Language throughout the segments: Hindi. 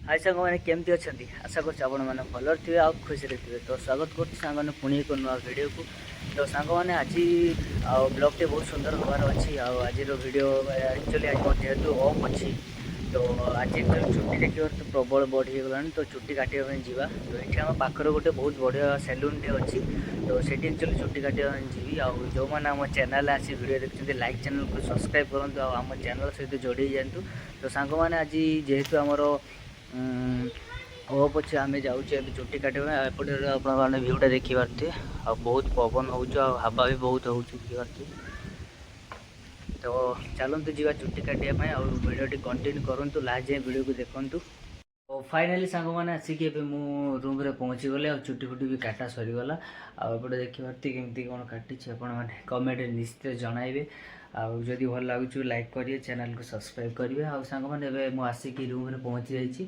हाय साग मैंने केमती अच्छा आशा कर भल थे आ खुशी थे। तो स्वागत कर पुणी एक नुआ वीडियो को। तो सांग मैंने आज ब्लॉगटे बहुत सुंदर हबार अच्छी। आज वीडियो एक्चुअली आज मोर जेहेतु ऑफ अच्छी तो आज चुट्टी देखिए तो प्रबल बढ़ी गला। तो चुट्टी काटापी जावा तो ये आम पाखर गोटे बहुत बढ़िया सैलूनटे अच्छी। तो से एक्चुअली चुट्टी काटापी जी जो मैंने आम चैनल आसी वीडियो देखते लाइक चैनल को सब्सक्राइब करूँ आम चैनल सहित जोड़ी जातु। तो सांग मैंने आज जेहेतु आमर ओ पचे आम जाऊँ चुट्टी काटे एपटे आपने भ्यूटा देखी पारे आ बहुत पवन हो हवा भी बहुत हो देखी। तो चलतु जी चुट्टी काटापी वीडियो कंटिन्यू करूँ लास्ट जाए वीडियो को देखूँ। तो फाइनाली सांग मैंने आसिक रूम रे पहुँची गले और चुट्टी फुट्टी भी काटा सरीगला। आपटे देखिए केमती कौन काटी आपने कमेंट निश्चित जनइबे। आदि भल लगे लाइक करेंगे चैनल को सब्सक्राइब करेंगे। सांग मैंने मुझे आसिक रूम रे पहुँची जाइए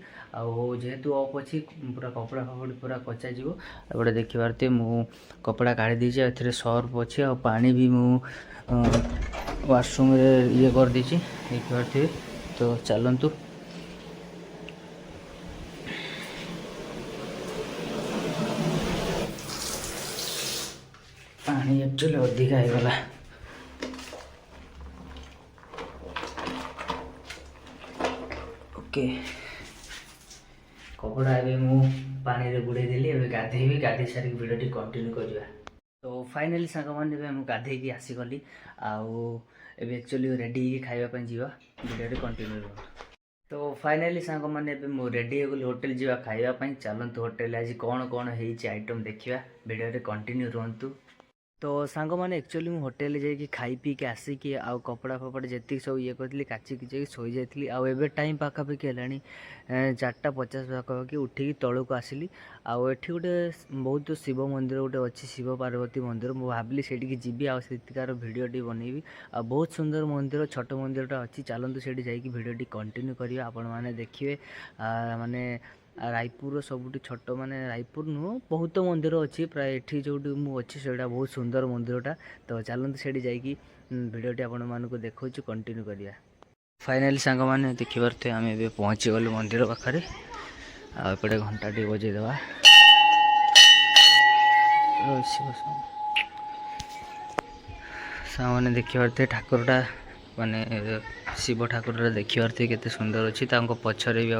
जेहेतु ऑफ अच्छी पूरा कपड़ा फपड़ पूरा कचा जीव। देखी पारे मु कपड़ा काढ़ी देती ए सर्फ अच्छे आ पानी भी मु वाशरूम ये कर देती देखी पारे। तो चलतु पानी एक्चुअली अधिक होगला। ओके कपड़ा एवं मु पानी रे बुड़े देली एवं गाधेबी गाधे सारी वीडियो कंटिन्यू करवा। तो फाइनाली सांग मैंने गाधे आसीगली आबे एक्चुअली रेडी खावाई जावा वीडियो कंटिन्यू। तो फाइनाली सांग मैंने रेडी हो गली होटेल जावा खावाई। चलतु होटेल आज कौन कौन आइटम देखा वीडियो कंटिन्यू रुहतु। तो सांग मैंने एक्चुअली मुझे होटेल जाकि खाई पी के आसिकी आउ कपड़ा फपड़ा जी सब ये करी काचिकी जाकि शोई जाइली। आउ टाइम पाखापाखि है 4:50 पाखापाखि उठिकी तौक आसली। आठी गोटे बहुत शिव मंदिर गोटे अच्छी शिव पार्वती मंदिर मुझे भाविली से जी आर भिडटी बनैबी। आ बहुत सुंदर मंदिर छोट मंदिरटा अच्छी। चलतु से भिडटी कंटिन्यू करिए आपण मैंने देखिए माने रायपुर सबुठ छोट माने रायपुर नुह बहुत मंदिर अच्छी प्राय एठी जो अच्छी से बहुत सुंदर मंदिरटा। तो चलते से भिडटी आपण मानक देखा कंटिन्यू करिया। फाइनाली सांग मैंने देखिए आम ए पहुँची गलु मंदिर पाखे आपटे घंटा टी बजेदेवा। सांग मैंने देखिए ठाकुरटा माने शिव ठाकुर देखिए केते सुंदर अच्छी। पछरे भी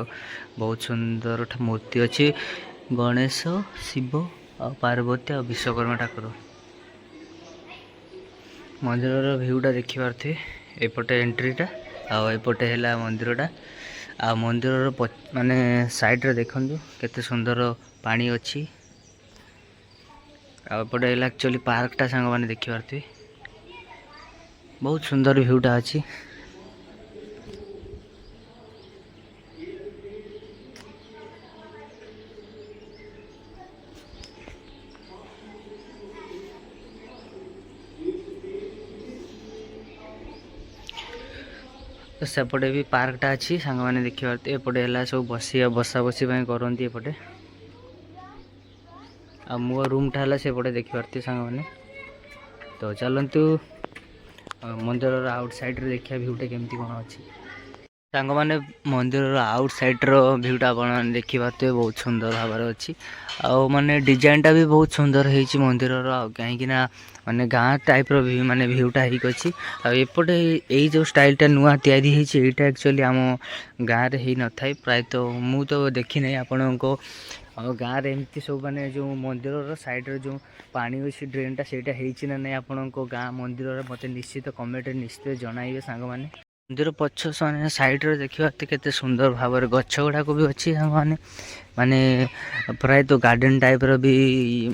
बहुत सुंदर मूर्ति अच्छी गणेश शिव आ पार्वती आ विश्वकर्मा ठाकुर। मंदिर भ्यूटा देखी पारे एपटे एंट्रीटा आउटे है मंदिरटा। आ मंदिर माने साइड रे देखु केते सुंदर पानी अच्छी। आउटे है एक्चुअली पार्कटा सांग मैंने देखी पारे बहुत सुंदर भ्यूटा अच्छी। तो सेपटे भी पार्कटा अच्छी सांग मैंने देखिए एपटे है सब बसा बसी करती एपटे आ मो रूमटा है सेपटे देखिए सांग मैंने। तो चलतु मंदिर आउट साइड रे देखिए भ्यूटा केमती कौन अच्छी। सांग मैंने मंदिर आउट साइड भ्यूटा आप देखी पारे बहुत सुंदर भाव अच्छी। आउ माने डिजाइनटा भी बहुत सुंदर है मंदिर कहीं माने गाँ टाइप रो माने भ्यूटा अच्छी। आउटे यही जो स्टाइलटा नुआ तैयारी होता एक्चुअली आम गाँव में हो न था प्रायतः मु तो देखी नहीं आपण को गाँव में एमती सब माने जो मंदिर साइड रे जो पानी अच्छी ड्रेनटा सेटा होना नहीं आपण गाँ मंदिर मत निश्चित कमेंट निश्चित जनइबे सांग मैंने। मंदिर पछ साइड रे देखिए केते सुंदर भाव गछ गुड़ाक भी अच्छी माने माने प्रायतः गार्डन टाइप रो भी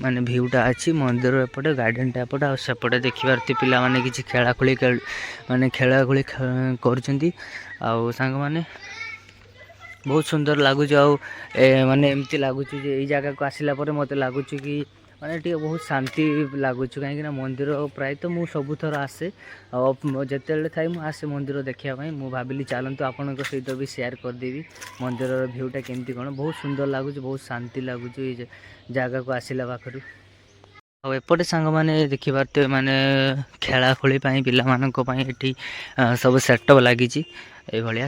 माने भ्यूटा अच्छी। मंदिर एपटे गार्डन टाइप सेपटे देखी पारे पिला माने किछि खेलाखोली माने खेलाखोली करछंती। आउ सांग माने बहुत सुंदर लगुच माने एमती लगुच ये जगह को आसिला परे मते लगुच कि माने टी बहुत शांति लगुच कहीं मंदिर प्रायतः मु सबु थर आसे जिते थाई आसे मंदिर देखापी मु भाविली चलतु आपण सहित भी शेयर करदेवी मंदिर भ्यूटा केमती कौन बहुत सुंदर लगुच बहुत शांति लगुच ये जगह को आसिला पाखु। एपटे सांग मैंने देखिए माने खेलाखोली पिला मानक ये सब सेटअप लगी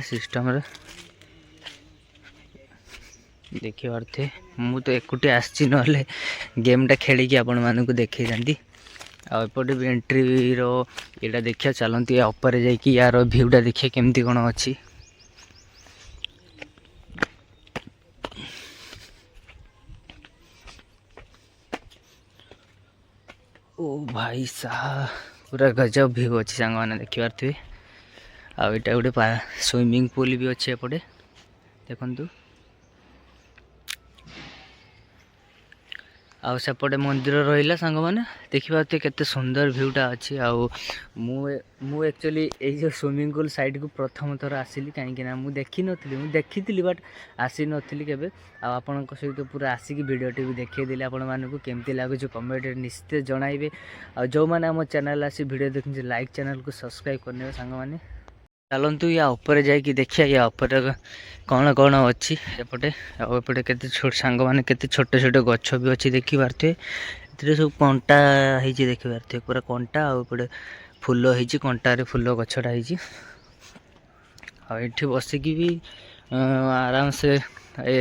सिस्टम रे। ଦେଖିପାରୁଥିବେ ମୁଁ ତ ଏକୁଟିଆ ଆସିଛି, ନହେଲେ ଗେମ୍ଟା ଖେଳିକି ଆପଣମାନଙ୍କୁ ଦେଖେଇ ଥାନ୍ତି। ଆଉ ଏପଟେ ବି ଏଣ୍ଟ୍ରିର ଏଇଟା ଦେଖିବା, ଚାଲନ୍ତୁ ୟା ଉପରେ ଯାଇକି ୟାର ଭ୍ୟୁଟା ଦେଖିବା କେମିତି କ'ଣ ଅଛି। ଓ ଭାଇ ସାହା, ପୁରା ଗଜବ ଭ୍ୟୁ ଅଛି ସାଙ୍ଗମାନେ, ଦେଖିପାରୁଥିବେ। ଆଉ ଏଇଟା ଗୋଟେ ସୁଇମିଂ ପୁଲ୍ ବି ଅଛି ଏପଟେ, ଦେଖନ୍ତୁ। ଆଉ ସେପଟେ ମନ୍ଦିର ରହିଲା ସାଙ୍ଗମାନେ, ଦେଖିପାରୁଥିବେ କେତେ ସୁନ୍ଦର ଭ୍ୟୁଟା ଅଛି। ଆଉ ମୁଁ ଆକ୍ଚୁଆଲି ଏଇ ଯେଉଁ ସୁଇମିଂ ପୁଲ୍ ସାଇଡ଼୍କୁ ପ୍ରଥମ ଥର ଆସିଲି, କାହିଁକିନା ମୁଁ ଦେଖିଥିଲି ବଟ୍ ଆସିନଥିଲି କେବେ। ଆଉ ଆପଣଙ୍କ ସହିତ ପୁରା ଆସିକି ଭିଡ଼ିଓଟି ବି ଦେଖେଇଦେଲି ଆପଣମାନଙ୍କୁ, କେମିତି ଲାଗୁଛି କମେଣ୍ଟରେ ନିଶ୍ଚିତ ଜଣାଇବେ। ଆଉ ଯେଉଁମାନେ ଆମ ଚ୍ୟାନେଲ୍ ଆସି ଭିଡ଼ିଓ ଦେଖୁଛନ୍ତି, ଲାଇକ୍ ଚ୍ୟାନେଲ୍କୁ ସବସ୍କ୍ରାଇବ୍ କରିନେବେ ସାଙ୍ଗମାନେ। ଚାଲନ୍ତୁ ୟା ଉପରେ ଯାଇକି ଦେଖିବା, ୟା ଉପରେ କ'ଣ କ'ଣ ଅଛି ଏପଟେ। ଆଉ ଏପଟେ କେତେ ସାଙ୍ଗମାନେ କେତେ ଛୋଟ ଛୋଟ ଗଛ ବି ଅଛି, ଦେଖିପାରୁଥିବେ। ଏଥିରେ ସବୁ କଣ୍ଟା ହେଇଛି, ଦେଖିପାରୁଥିବେ ପୁରା କଣ୍ଟା। ଆଉ ଏପଟେ ଫୁଲ ହେଇଛି, କଣ୍ଟାରେ ଫୁଲ ଗଛଟା ହେଇଛି। ଆଉ ଏଠି ବସିକି ବି ଆରାମସେ ଏ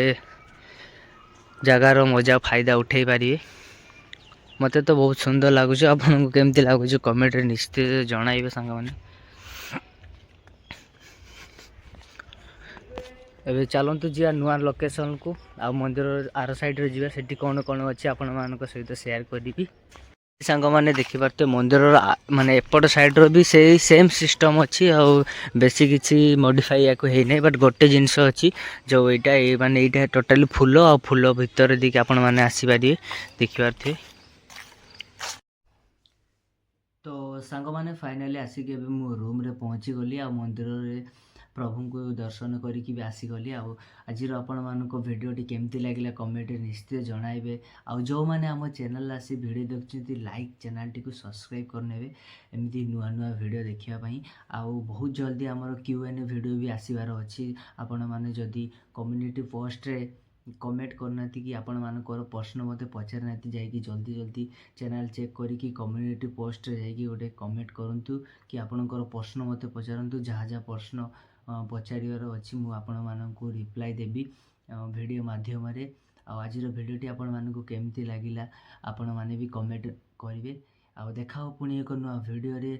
ଜାଗାର ମଜା ଫାଇଦା ଉଠାଇ ପାରିବେ। ମୋତେ ତ ବହୁତ ସୁନ୍ଦର ଲାଗୁଛି, ଆପଣଙ୍କୁ କେମିତି ଲାଗୁଛି କମେଣ୍ଟରେ ନିଶ୍ଚିତ ଜଣାଇବେ ସାଙ୍ଗମାନେ। ଏବେ ଚାଲନ୍ତୁ ଯିବା ନୂଆ ଲୋକେସନ୍କୁ, ଆଉ ମନ୍ଦିର ଆର ସାଇଡ଼୍ରେ ଯିବା, ସେଠି କ'ଣ କ'ଣ ଅଛି ଆପଣମାନଙ୍କ ସହିତ ସେୟାର କରିବି। ସାଙ୍ଗମାନେ ଦେଖିପାରୁଥିବେ ମନ୍ଦିରର ମାନେ ଏପଟ ସାଇଡ଼୍ର ବି ସେଇ ସେମ୍ ସିଷ୍ଟମ୍ ଅଛି। ଆଉ ବେଶୀ କିଛି ମଡ଼ିଫାଇ ୟାକୁ ହେଇନାହିଁ, ବଟ୍ ଗୋଟେ ଜିନିଷ ଅଛି, ଯେଉଁ ଏଇଟା ଟୋଟାଲି ଫୁଲ, ଆଉ ଫୁଲ ଭିତରେ ଦେଇକି ଆପଣମାନେ ଆସିପାରିବେ, ଦେଖିପାରୁଥିବେ। ତ ସାଙ୍ଗମାନେ ଫାଇନାଲି ଆସିକି ଏବେ ମୁଁ ରୁମ୍ରେ ପହଞ୍ଚିଗଲି, ଆଉ ମନ୍ଦିରରେ ପ୍ରଭୁଙ୍କୁ ଦର୍ଶନ କରିକି ବି ଆସିଗଲି। ଆଉ ଆଜିର ଆପଣମାନଙ୍କ ଭିଡ଼ିଓଟି କେମିତି ଲାଗିଲା କମେଣ୍ଟରେ ନିଶ୍ଚିତ ଜଣାଇବେ। ଆଉ ଯେଉଁମାନେ ଆମ ଚ୍ୟାନେଲ୍ ଆସି ଭିଡ଼ିଓ ଦେଖୁଛନ୍ତି, ଲାଇକ୍ ଚ୍ୟାନେଲ୍ଟିକୁ ସବସ୍କ୍ରାଇବ୍ କରିନେବେ, ଏମିତି ନୂଆ ନୂଆ ଭିଡ଼ିଓ ଦେଖିବା ପାଇଁ। ଆଉ ବହୁତ ଜଲ୍ଦି ଆମର Q&A ଭିଡ଼ିଓ ବି ଆସିବାର ଅଛି। ଆପଣମାନେ ଯଦି କମ୍ୟୁନିଟି ପୋଷ୍ଟରେ କମେଣ୍ଟ କରୁନାହାନ୍ତି କି ଆପଣମାନଙ୍କର ପ୍ରଶ୍ନ ମୋତେ ପଚାରିନାହାନ୍ତି, ଯାଇକି ଜଲ୍ଦି ଚ୍ୟାନେଲ୍ ଚେକ୍ କରିକି କମ୍ୟୁନିଟି ପୋଷ୍ଟରେ ଯାଇକି ଗୋଟେ କମେଣ୍ଟ କରନ୍ତୁ, କି ଆପଣଙ୍କର ପ୍ରଶ୍ନ ମୋତେ ପଚାରନ୍ତୁ। ଯାହା ପ୍ରଶ୍ନ ପଚାରିବାର ଅଛି ମୁଁ ଆପଣମାନଙ୍କୁ ରିପ୍ଲାଏ ଦେବି ଭିଡ଼ିଓ ମାଧ୍ୟମରେ। ଆଉ ଆଜିର ଭିଡ଼ିଓଟି ଆପଣମାନଙ୍କୁ କେମିତି ଲାଗିଲା ଆପଣମାନେ ବି କମେଣ୍ଟ କରିବେ। ଆଉ ଦେଖା ହେବ ପୁଣି ଏକ ନୂଆ ଭିଡ଼ିଓରେ।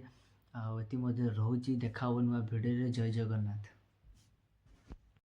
ଆଉ ଏଥି ମଧ୍ୟ ରହୁଛି, ଦେଖା ହେବ ନୂଆ ଭିଡ଼ିଓରେ। ଜୟ ଜଗନ୍ନାଥ।